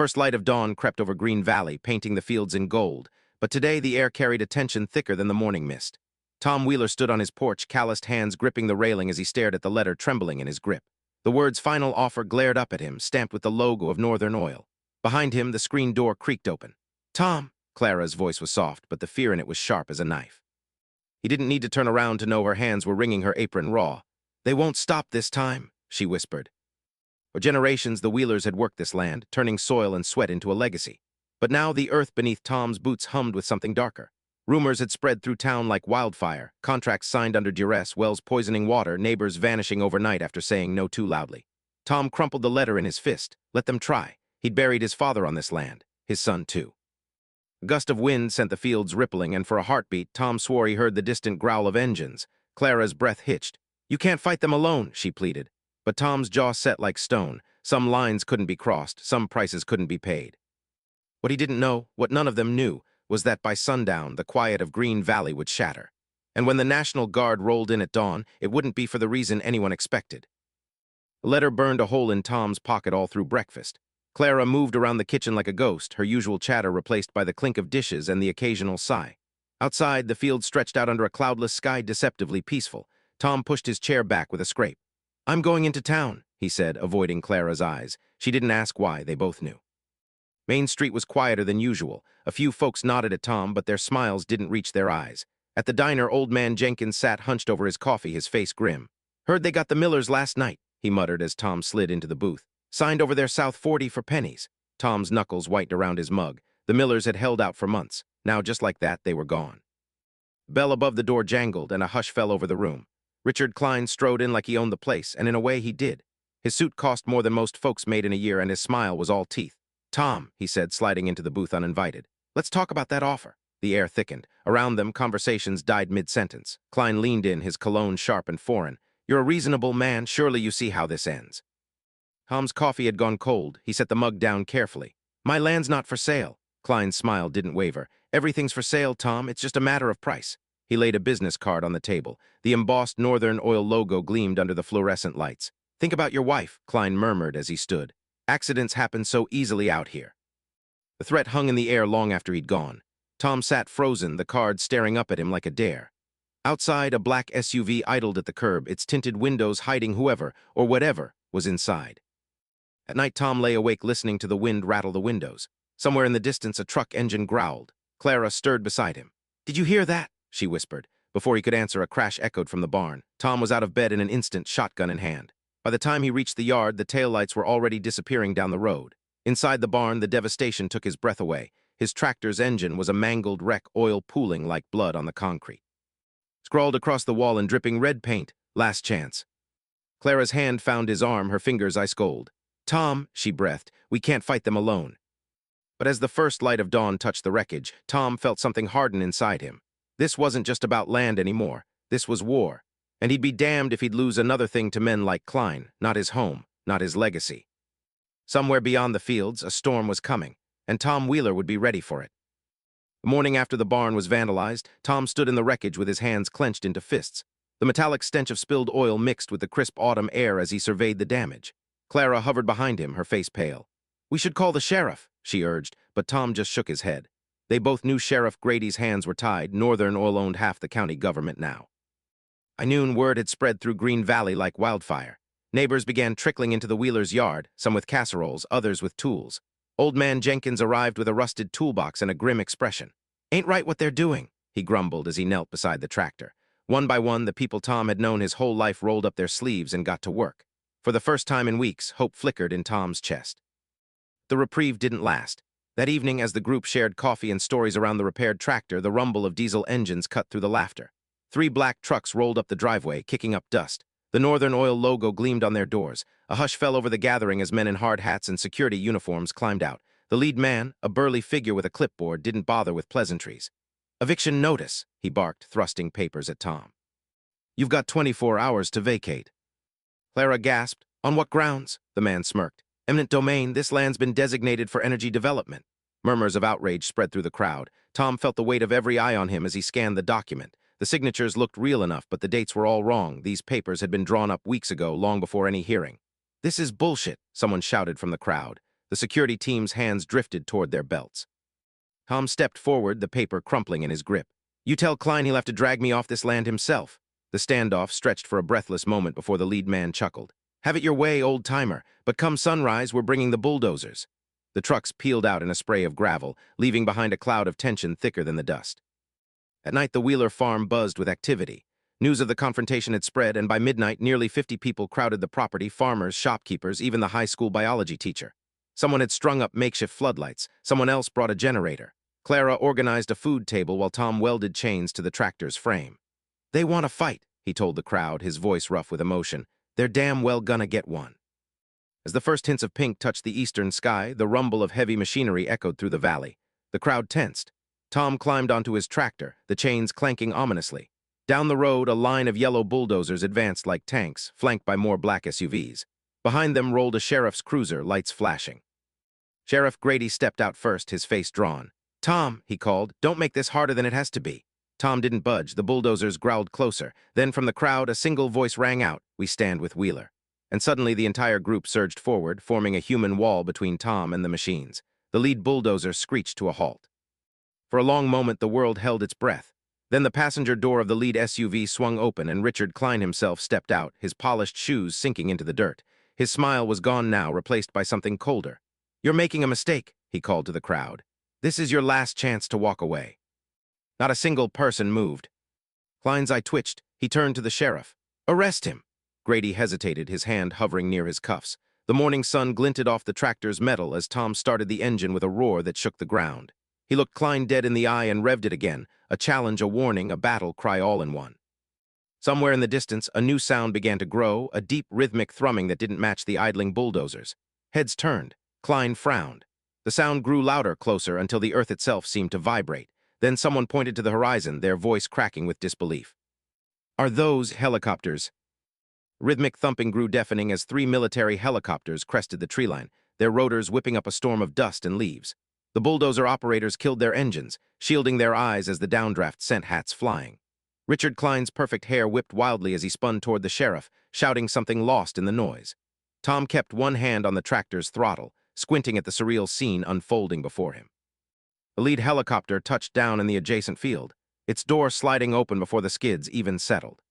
First light of dawn crept over Green Valley, painting the fields in gold, but today the air carried a tension thicker than the morning mist. Tom Wheeler stood on his porch, calloused hands gripping the railing as he stared at the letter trembling in his grip. The words "Final Offer" glared up at him, stamped with the logo of Northern Oil. Behind him, the screen door creaked open. "Tom!" Clara's voice was soft, but the fear in it was sharp as a knife. He didn't need to turn around to know her hands were wringing her apron raw. "They won't stop this time," she whispered. For generations, the Wheelers had worked this land, turning soil and sweat into a legacy. But now the earth beneath Tom's boots hummed with something darker. Rumors had spread through town like wildfire, contracts signed under duress, wells poisoning water, neighbors vanishing overnight after saying no too loudly. Tom crumpled the letter in his fist. Let them try. He'd buried his father on this land, his son too. A gust of wind sent the fields rippling, and for a heartbeat, Tom swore he heard the distant growl of engines. Clara's breath hitched. "You can't fight them alone," she pleaded. But Tom's jaw set like stone. Some lines couldn't be crossed, some prices couldn't be paid. What he didn't know, what none of them knew, was that by sundown, the quiet of Green Valley would shatter. And when the National Guard rolled in at dawn, it wouldn't be for the reason anyone expected. The letter burned a hole in Tom's pocket all through breakfast. Clara moved around the kitchen like a ghost, her usual chatter replaced by the clink of dishes and the occasional sigh. Outside, the field stretched out under a cloudless sky, deceptively peaceful. Tom pushed his chair back with a scrape. "I'm going into town," he said, avoiding Clara's eyes. She didn't ask why, they both knew. Main Street was quieter than usual. A few folks nodded at Tom, but their smiles didn't reach their eyes. At the diner, Old Man Jenkins sat hunched over his coffee, his face grim. "Heard they got the Millers last night," he muttered as Tom slid into the booth. "Signed over their South 40 for pennies." Tom's knuckles whitened around his mug. The Millers had held out for months. Now, just like that, they were gone. The bell above the door jangled, and a hush fell over the room. Richard Klein strode in like he owned the place, and in a way he did. His suit cost more than most folks made in a year, and his smile was all teeth. "Tom," he said, sliding into the booth uninvited. "Let's talk about that offer." The air thickened. Around them, conversations died mid-sentence. Klein leaned in, his cologne sharp and foreign. "You're a reasonable man. Surely you see how this ends." Tom's coffee had gone cold. He set the mug down carefully. "My land's not for sale." Klein's smile didn't waver. "Everything's for sale, Tom. It's just a matter of price." He laid a business card on the table. The embossed Northern Oil logo gleamed under the fluorescent lights. "Think about your wife," Klein murmured as he stood. "Accidents happen so easily out here." The threat hung in the air long after he'd gone. Tom sat frozen, the card staring up at him like a dare. Outside, a black SUV idled at the curb, its tinted windows hiding whoever, or whatever, was inside. At night, Tom lay awake listening to the wind rattle the windows. Somewhere in the distance, a truck engine growled. Clara stirred beside him. "Did you hear that?" she whispered. Before he could answer, a crash echoed from the barn. Tom was out of bed in an instant, shotgun in hand. By the time he reached the yard, the taillights were already disappearing down the road. Inside the barn, the devastation took his breath away. His tractor's engine was a mangled wreck, oil pooling like blood on the concrete. Scrawled across the wall in dripping red paint, "Last chance." Clara's hand found his arm, her fingers ice cold. "Tom," she breathed, "we can't fight them alone." But as the first light of dawn touched the wreckage, Tom felt something harden inside him. This wasn't just about land anymore. This was war. And he'd be damned if he'd lose another thing to men like Klein, not his home, not his legacy. Somewhere beyond the fields, a storm was coming, and Tom Wheeler would be ready for it. The morning after the barn was vandalized, Tom stood in the wreckage with his hands clenched into fists. The metallic stench of spilled oil mixed with the crisp autumn air as he surveyed the damage. Clara hovered behind him, her face pale. "We should call the sheriff," she urged, but Tom just shook his head. They both knew Sheriff Grady's hands were tied. Northern Oil owned half the county government now. By noon, word had spread through Green Valley like wildfire. Neighbors began trickling into the Wheelers' yard, some with casseroles, others with tools. Old Man Jenkins arrived with a rusted toolbox and a grim expression. "Ain't right what they're doing," he grumbled as he knelt beside the tractor. One by one, the people Tom had known his whole life rolled up their sleeves and got to work. For the first time in weeks, hope flickered in Tom's chest. The reprieve didn't last. That evening, as the group shared coffee and stories around the repaired tractor, the rumble of diesel engines cut through the laughter. 3 black trucks rolled up the driveway, kicking up dust. The Northern Oil logo gleamed on their doors. A hush fell over the gathering as men in hard hats and security uniforms climbed out. The lead man, a burly figure with a clipboard, didn't bother with pleasantries. "Eviction notice," he barked, thrusting papers at Tom. "You've got 24 hours to vacate." Clara gasped. "On what grounds?" The man smirked. "Eminent domain. This land's been designated for energy development." Murmurs of outrage spread through the crowd. Tom felt the weight of every eye on him as he scanned the document. The signatures looked real enough, but the dates were all wrong. These papers had been drawn up weeks ago, long before any hearing. "This is bullshit," someone shouted from the crowd. The security team's hands drifted toward their belts. Tom stepped forward, the paper crumpling in his grip. "You tell Klein he'll have to drag me off this land himself." The standoff stretched for a breathless moment before the lead man chuckled. "Have it your way, old-timer, but come sunrise, we're bringing the bulldozers." The trucks peeled out in a spray of gravel, leaving behind a cloud of tension thicker than the dust. At night, the Wheeler farm buzzed with activity. News of the confrontation had spread, and by midnight, nearly 50 people crowded the property, farmers, shopkeepers, even the high school biology teacher. Someone had strung up makeshift floodlights. Someone else brought a generator. Clara organized a food table while Tom welded chains to the tractor's frame. "They want to fight," he told the crowd, his voice rough with emotion. "They're damn well gonna get one." As the first hints of pink touched the eastern sky, the rumble of heavy machinery echoed through the valley. The crowd tensed. Tom climbed onto his tractor, the chains clanking ominously. Down the road, a line of yellow bulldozers advanced like tanks, flanked by more black SUVs. Behind them rolled a sheriff's cruiser, lights flashing. Sheriff Grady stepped out first, his face drawn. "Tom," he called, "don't make this harder than it has to be." Tom didn't budge. The bulldozers growled closer. Then from the crowd, a single voice rang out, "We stand with Wheeler." And suddenly the entire group surged forward, forming a human wall between Tom and the machines. The lead bulldozer screeched to a halt. For a long moment, the world held its breath. Then the passenger door of the lead SUV swung open and Richard Klein himself stepped out, his polished shoes sinking into the dirt. His smile was gone now, replaced by something colder. "You're making a mistake," he called to the crowd. "This is your last chance to walk away." Not a single person moved. Klein's eye twitched. He turned to the sheriff. "Arrest him." Grady hesitated, his hand hovering near his cuffs. The morning sun glinted off the tractor's metal as Tom started the engine with a roar that shook the ground. He looked Klein dead in the eye and revved it again, a challenge, a warning, a battle cry all in one. Somewhere in the distance, a new sound began to grow, a deep rhythmic thrumming that didn't match the idling bulldozers. Heads turned. Klein frowned. The sound grew louder, closer, until the earth itself seemed to vibrate. Then someone pointed to the horizon, their voice cracking with disbelief. "Are those helicopters?" Rhythmic thumping grew deafening as 3 military helicopters crested the treeline, their rotors whipping up a storm of dust and leaves. The bulldozer operators killed their engines, shielding their eyes as the downdraft sent hats flying. Richard Klein's perfect hair whipped wildly as he spun toward the sheriff, shouting something lost in the noise. Tom kept one hand on the tractor's throttle, squinting at the surreal scene unfolding before him. The lead helicopter touched down in the adjacent field, its door sliding open before the skids even settled.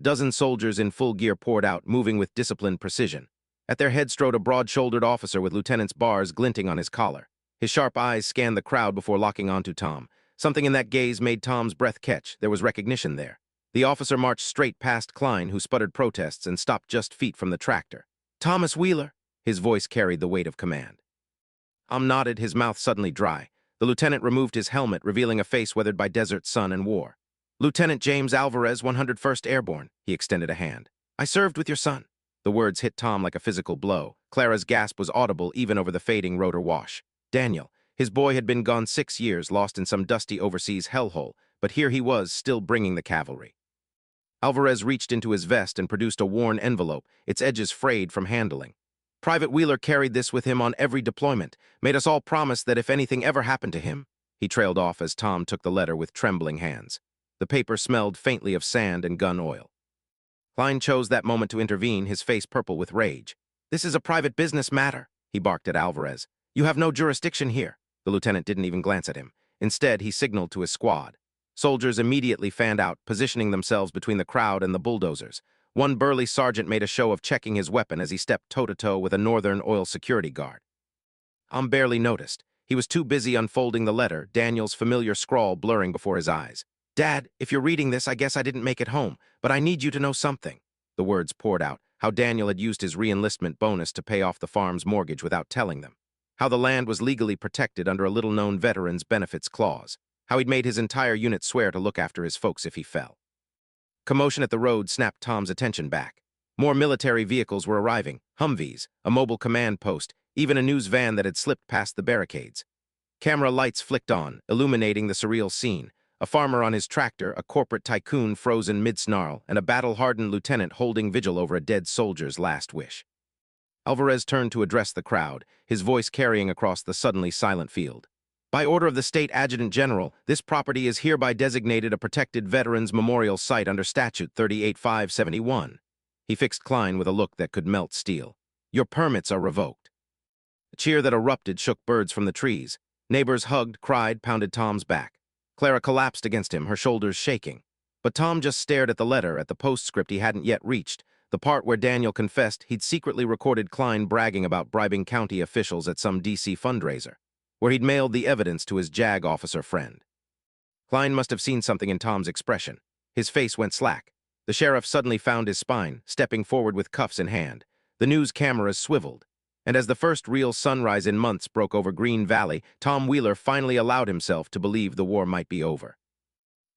Dozen soldiers in full gear poured out, moving with disciplined precision. At their head strode a broad-shouldered officer with lieutenant's bars glinting on his collar. His sharp eyes scanned the crowd before locking onto Tom. Something in that gaze made Tom's breath catch. There was recognition there. The officer marched straight past Klein, who sputtered protests and stopped just feet from the tractor. "Thomas Wheeler." His voice carried the weight of command. Tom nodded, his mouth suddenly dry. The lieutenant removed his helmet, revealing a face weathered by desert, sun, and war. "Lieutenant James Alvarez, 101st Airborne." He extended a hand. "I served with your son." The words hit Tom like a physical blow. Clara's gasp was audible even over the fading rotor wash. Daniel. His boy had been gone 6 years, lost in some dusty overseas hellhole, but here he was, still bringing the cavalry. Alvarez reached into his vest and produced a worn envelope, its edges frayed from handling. "Private Wheeler carried this with him on every deployment, made us all promise that if anything ever happened to him." He trailed off as Tom took the letter with trembling hands. The paper smelled faintly of sand and gun oil. Klein chose that moment to intervene, his face purple with rage. "This is a private business matter," he barked at Alvarez. "You have no jurisdiction here." The lieutenant didn't even glance at him. Instead, he signaled to his squad. Soldiers immediately fanned out, positioning themselves between the crowd and the bulldozers. One burly sergeant made a show of checking his weapon as he stepped toe-to-toe with a Northern Oil security guard. Tom barely noticed. He was too busy unfolding the letter, Daniel's familiar scrawl blurring before his eyes. "Dad, if you're reading this, I guess I didn't make it home, but I need you to know something." The words poured out, how Daniel had used his re-enlistment bonus to pay off the farm's mortgage without telling them. How the land was legally protected under a little-known veterans' benefits clause. How he'd made his entire unit swear to look after his folks if he fell. Commotion at the road snapped Tom's attention back. More military vehicles were arriving, Humvees, a mobile command post, even a news van that had slipped past the barricades. Camera lights flicked on, illuminating the surreal scene. A farmer on his tractor, a corporate tycoon frozen mid-snarl, and a battle-hardened lieutenant holding vigil over a dead soldier's last wish. Alvarez turned to address the crowd, his voice carrying across the suddenly silent field. "By order of the State Adjutant General, this property is hereby designated a protected Veterans Memorial Site under Statute 38571. He fixed Klein with a look that could melt steel. "Your permits are revoked." A cheer that erupted shook birds from the trees. Neighbors hugged, cried, pounded Tom's back. Clara collapsed against him, her shoulders shaking. But Tom just stared at the letter, at the postscript he hadn't yet reached, the part where Daniel confessed he'd secretly recorded Klein bragging about bribing county officials at some D.C. fundraiser, where he'd mailed the evidence to his JAG officer friend. Klein must have seen something in Tom's expression. His face went slack. The sheriff suddenly found his spine, stepping forward with cuffs in hand. The news cameras swiveled. And as the first real sunrise in months broke over Green Valley, Tom Wheeler finally allowed himself to believe the war might be over.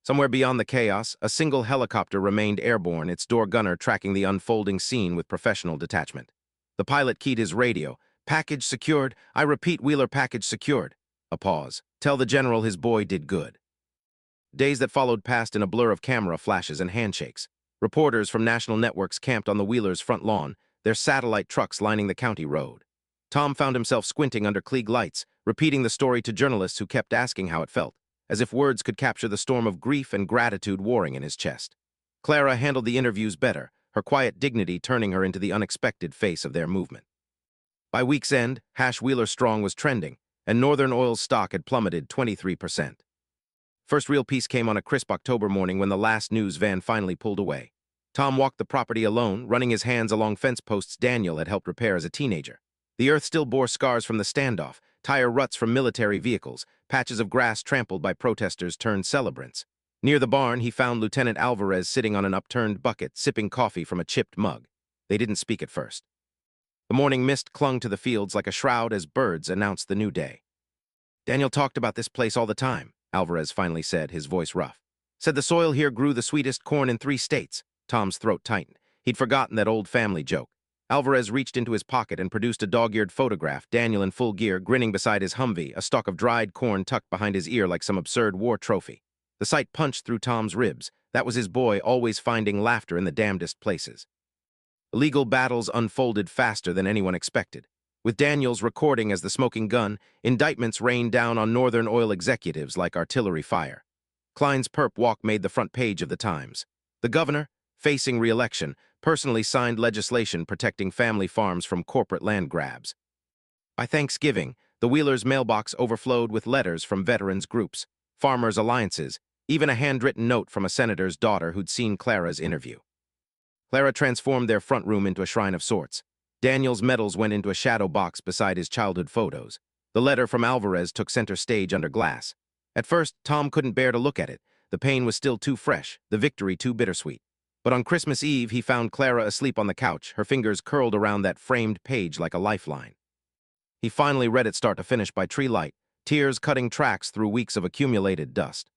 Somewhere beyond the chaos, a single helicopter remained airborne, its door gunner tracking the unfolding scene with professional detachment. The pilot keyed his radio. "Package secured. I repeat, Wheeler, package secured." A pause. "Tell the general his boy did good." Days that followed passed in a blur of camera flashes and handshakes. Reporters from national networks camped on the Wheelers' front lawn, their satellite trucks lining the county road. Tom found himself squinting under Klieg lights, repeating the story to journalists who kept asking how it felt, as if words could capture the storm of grief and gratitude warring in his chest. Clara handled the interviews better, her quiet dignity turning her into the unexpected face of their movement. By week's end, Wheeler Strong was trending, and Northern Oil's stock had plummeted 23%. First real peace came on a crisp October morning when the last news van finally pulled away. Tom walked the property alone, running his hands along fence posts Daniel had helped repair as a teenager. The earth still bore scars from the standoff, tire ruts from military vehicles, patches of grass trampled by protesters turned celebrants. Near the barn, he found Lieutenant Alvarez sitting on an upturned bucket, sipping coffee from a chipped mug. They didn't speak at first. The morning mist clung to the fields like a shroud as birds announced the new day. "Daniel talked about this place all the time," Alvarez finally said, his voice rough. "Said the soil here grew the sweetest corn in 3 states. Tom's throat tightened. He'd forgotten that old family joke. Alvarez reached into his pocket and produced a dog-eared photograph, Daniel in full gear, grinning beside his Humvee, a stalk of dried corn tucked behind his ear like some absurd war trophy. The sight punched through Tom's ribs. That was his boy, always finding laughter in the damnedest places. Legal battles unfolded faster than anyone expected. With Daniels recording as the smoking gun, indictments rained down on Northern Oil executives like artillery fire. Klein's perp walk made the front page of the Times. The governor, facing re-election, personally signed legislation protecting family farms from corporate land grabs. By Thanksgiving, the Wheelers' mailbox overflowed with letters from veterans groups, farmers' alliances, even a handwritten note from a senator's daughter who'd seen Clara's interview. Clara transformed their front room into a shrine of sorts. Daniel's medals went into a shadow box beside his childhood photos. The letter from Alvarez took center stage under glass. At first, Tom couldn't bear to look at it. The pain was still too fresh, the victory too bittersweet. But on Christmas Eve, he found Clara asleep on the couch, her fingers curled around that framed page like a lifeline. He finally read it start to finish by tree light, tears cutting tracks through weeks of accumulated dust.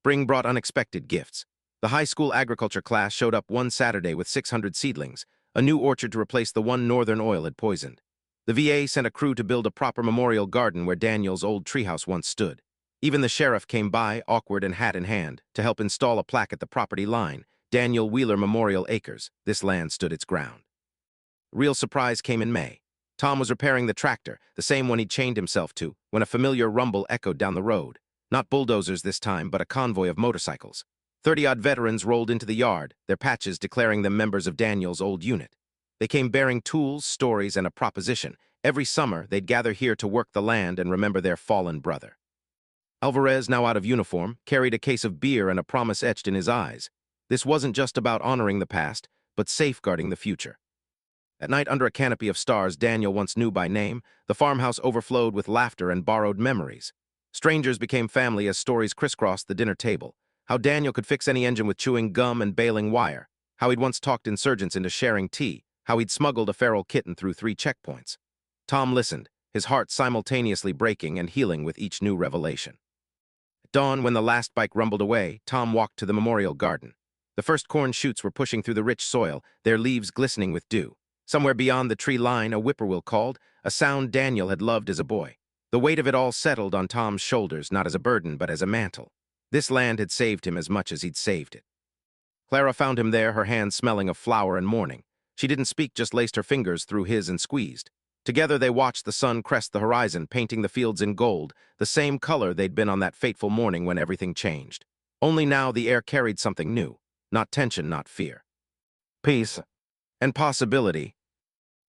Spring brought unexpected gifts. The high school agriculture class showed up one Saturday with 600 seedlings, a new orchard to replace the one Northern Oil had poisoned. The VA sent a crew to build a proper memorial garden where Daniel's old treehouse once stood. Even the sheriff came by, awkward and hat in hand, to help install a plaque at the property line, Daniel Wheeler Memorial Acres. This land stood its ground. Real surprise came in May. Tom was repairing the tractor, the same one he'd chained himself to, when a familiar rumble echoed down the road. Not bulldozers this time, but a convoy of motorcycles. 30-odd veterans rolled into the yard, their patches declaring them members of Daniel's old unit. They came bearing tools, stories, and a proposition. Every summer, they'd gather here to work the land and remember their fallen brother. Alvarez, now out of uniform, carried a case of beer and a promise etched in his eyes. This wasn't just about honoring the past, but safeguarding the future. At night, under a canopy of stars Daniel once knew by name, the farmhouse overflowed with laughter and borrowed memories. Strangers became family as stories crisscrossed the dinner table. How Daniel could fix any engine with chewing gum and baling wire. How he'd once talked insurgents into sharing tea. How he'd smuggled a feral kitten through 3 checkpoints. Tom listened, his heart simultaneously breaking and healing with each new revelation. At dawn, when the last bike rumbled away, Tom walked to the memorial garden. The first corn shoots were pushing through the rich soil, their leaves glistening with dew. Somewhere beyond the tree line, a whippoorwill called, a sound Daniel had loved as a boy. The weight of it all settled on Tom's shoulders, not as a burden, but as a mantle. This land had saved him as much as he'd saved it. Clara found him there, her hands smelling of flour and morning. She didn't speak, just laced her fingers through his and squeezed. Together they watched the sun crest the horizon, painting the fields in gold, the same color they'd been on that fateful morning when everything changed. Only now the air carried something new. Not tension, not fear. Peace. And possibility.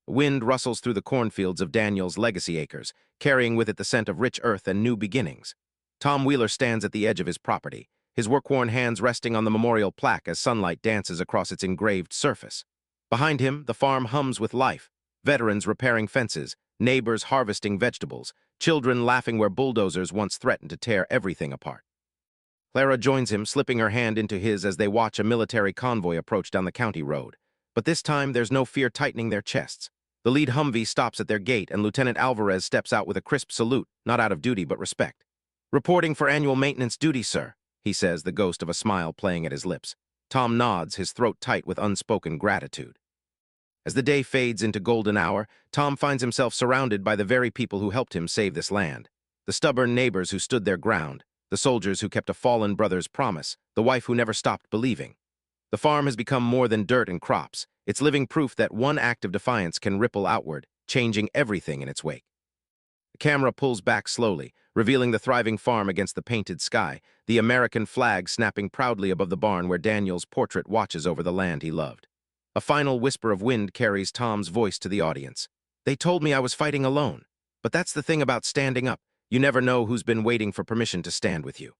Wind rustles through the cornfields of Daniel's legacy acres, carrying with it the scent of rich earth and new beginnings. Tom Wheeler stands at the edge of his property, his work-worn hands resting on the memorial plaque as sunlight dances across its engraved surface. Behind him, the farm hums with life, veterans repairing fences, neighbors harvesting vegetables, children laughing where bulldozers once threatened to tear everything apart. Clara joins him, slipping her hand into his as they watch a military convoy approach down the county road. But this time, there's no fear tightening their chests. The lead Humvee stops at their gate, and Lieutenant Alvarez steps out with a crisp salute, not out of duty but respect. "Reporting for annual maintenance duty, sir," he says, the ghost of a smile playing at his lips. Tom nods, his throat tight with unspoken gratitude. As the day fades into golden hour, Tom finds himself surrounded by the very people who helped him save this land. The stubborn neighbors who stood their ground, the soldiers who kept a fallen brother's promise, the wife who never stopped believing. The farm has become more than dirt and crops. It's living proof that one act of defiance can ripple outward, changing everything in its wake. The camera pulls back slowly, revealing the thriving farm against the painted sky, the American flag snapping proudly above the barn where Daniel's portrait watches over the land he loved. A final whisper of wind carries Tom's voice to the audience. "They told me I was fighting alone. But that's the thing about standing up. You never know who's been waiting for permission to stand with you."